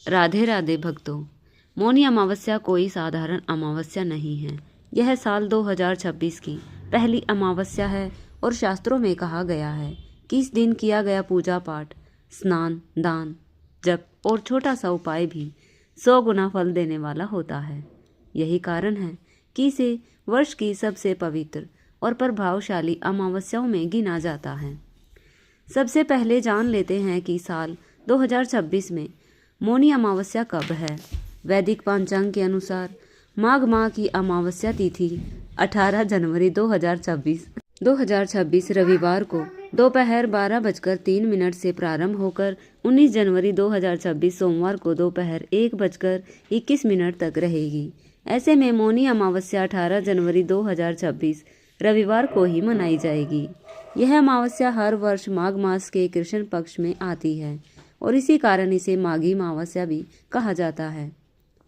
राधे राधे भक्तों। मौनी अमावस्या कोई साधारण अमावस्या नहीं है। यह साल 2026 की पहली अमावस्या है और शास्त्रों में कहा गया है कि इस दिन किया गया पूजा पाठ, स्नान, दान, जप और छोटा सा उपाय भी 100 गुना फल देने वाला होता है। यही कारण है कि इसे वर्ष की सबसे पवित्र और प्रभावशाली अमावस्याओं में गिना जाता है। सबसे पहले जान लेते हैं कि साल 2026 में मौनी अमावस्या कब है। वैदिक पंचांग के अनुसार माघ माह की अमावस्या तिथि 18 जनवरी 2026 रविवार को दोपहर 12:03 से प्रारंभ होकर 19 जनवरी 2026 सोमवार को दोपहर 1:21 तक रहेगी। ऐसे में मौनी अमावस्या 18 जनवरी 2026 रविवार को ही मनाई जाएगी। यह अमावस्या हर वर्ष माघ मास के कृष्ण पक्ष में आती है और इसी कारण इसे माघी अमावस्या भी कहा जाता है।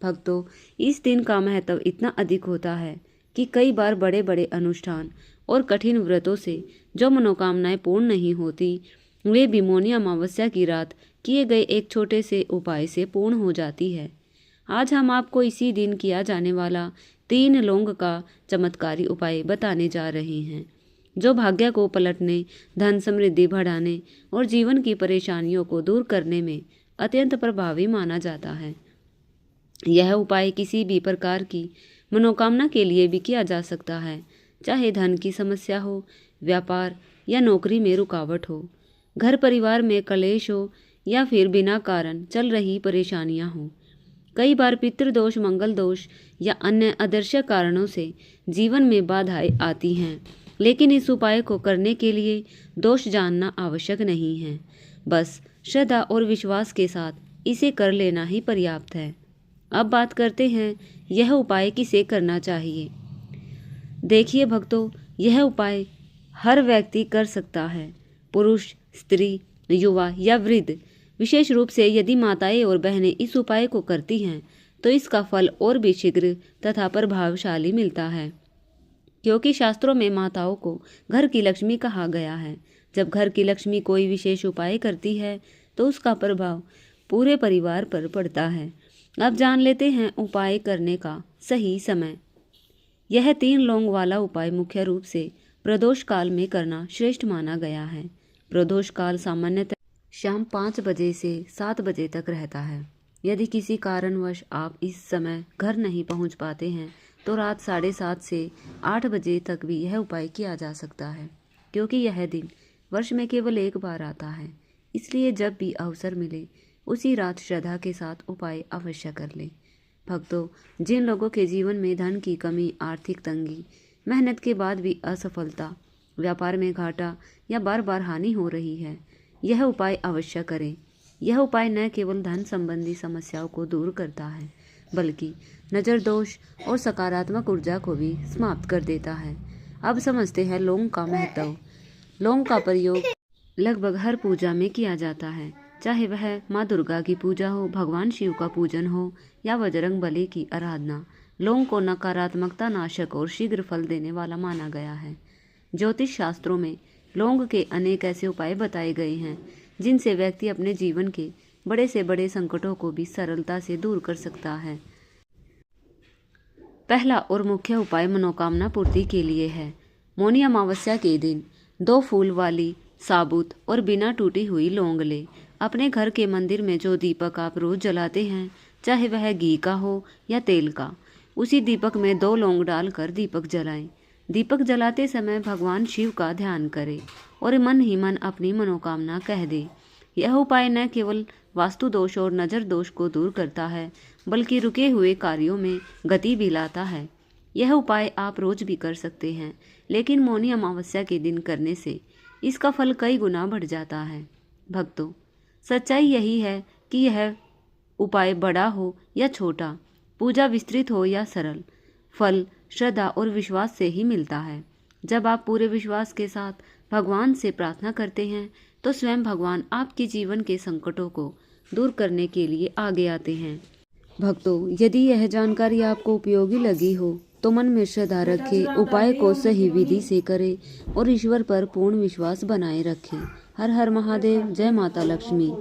भक्तों, इस दिन का महत्व इतना अधिक होता है कि कई बार बड़े बड़े अनुष्ठान और कठिन व्रतों से जो मनोकामनाएं पूर्ण नहीं होती, वे भी मौनी अमावस्या की रात किए गए एक छोटे से उपाय से पूर्ण हो जाती है। आज हम आपको इसी दिन किया जाने वाला 3 लौंग का चमत्कारी उपाय बताने जा रहे हैं, जो भाग्य को पलटने, धन समृद्धि बढ़ाने और जीवन की परेशानियों को दूर करने में अत्यंत प्रभावी माना जाता है। यह उपाय किसी भी प्रकार की मनोकामना के लिए भी किया जा सकता है, चाहे धन की समस्या हो, व्यापार या नौकरी में रुकावट हो, घर परिवार में कलेश हो या फिर बिना कारण चल रही परेशानियां हो। कई बार पितृदोष, मंगल दोष या अन्य अदृश्य कारणों से जीवन में बाधाएं आती हैं, लेकिन इस उपाय को करने के लिए दोष जानना आवश्यक नहीं है। बस श्रद्धा और विश्वास के साथ इसे कर लेना ही पर्याप्त है। अब बात करते हैं यह उपाय किसे करना चाहिए। देखिए भक्तों, यह उपाय हर व्यक्ति कर सकता है, पुरुष, स्त्री, युवा या वृद्ध। विशेष रूप से यदि माताएं और बहनें इस उपाय को करती हैं तो इसका फल और भी शीघ्र तथा प्रभावशाली मिलता है, क्योंकि शास्त्रों में माताओं को घर की लक्ष्मी कहा गया है। जब घर की लक्ष्मी कोई विशेष उपाय करती है तो उसका प्रभाव पूरे परिवार पर पड़ता है। अब जान लेते हैं उपाय करने का सही समय। यह 3 लौंग वाला उपाय मुख्य रूप से प्रदोष काल में करना श्रेष्ठ माना गया है। प्रदोष काल सामान्यतः शाम 5 बजे से 7 बजे तक रहता है। यदि किसी कारणवश आप इस समय घर नहीं पहुंच पाते हैं तो रात 7:30 से 8 बजे तक भी यह उपाय किया जा सकता है, क्योंकि यह दिन वर्ष में केवल एक बार आता है। इसलिए जब भी अवसर मिले उसी रात श्रद्धा के साथ उपाय अवश्य कर लें। भक्तों, जिन लोगों के जीवन में धन की कमी, आर्थिक तंगी, मेहनत के बाद भी असफलता, व्यापार में घाटा या बार बार हानि हो रही है, यह उपाय अवश्य करें। यह उपाय न केवल धन संबंधी समस्याओं को दूर करता है, बल्कि नज़र दोष और सकारात्मक ऊर्जा को भी समाप्त कर देता है। अब समझते हैं लौंग का महत्व। लौंग का प्रयोग लगभग हर पूजा में किया जाता है, चाहे वह माँ दुर्गा की पूजा हो, भगवान शिव का पूजन हो या बजरंग बली की आराधना। लौंग को नकारात्मकता नाशक और शीघ्र फल देने वाला माना गया है। ज्योतिष शास्त्रों में लौंग के अनेक ऐसे उपाय बताए गए हैं जिनसे व्यक्ति अपने जीवन के बड़े से बड़े संकटों को भी सरलता से दूर कर सकता है। पहला और मुख्य उपाय मनोकामना पूर्ति के लिए है। मौनी अमावस्या के दिन 2 फूल वाली साबुत और बिना टूटी हुई लौंग ले। अपने घर के मंदिर में जो दीपक आप रोज जलाते हैं, चाहे वह घी का हो या तेल का, उसी दीपक में 2 लौंग डालकर दीपक जलाएं। दीपक जलाते समय भगवान शिव का ध्यान करें और मन ही मन अपनी मनोकामना कह दे। यह उपाय न केवल वास्तु दोष और नज़र दोष को दूर करता है, बल्कि रुके हुए कार्यों में गति भी लाता है। यह उपाय आप रोज भी कर सकते हैं, लेकिन मौनी अमावस्या के दिन करने से इसका फल कई गुना बढ़ जाता है। भक्तों, सच्चाई यही है कि यह उपाय बड़ा हो या छोटा, पूजा विस्तृत हो या सरल, फल श्रद्धा और विश्वास से ही मिलता है। जब आप पूरे विश्वास के साथ भगवान से प्रार्थना करते हैं तो स्वयं भगवान आपके जीवन के संकटों को दूर करने के लिए आगे आते हैं। भक्तों, यदि यह जानकारी आपको उपयोगी लगी हो तो मन में श्रद्धा रखें, उपाय को सही विधि से करें और ईश्वर पर पूर्ण विश्वास बनाए रखें। हर हर महादेव। जय माता लक्ष्मी।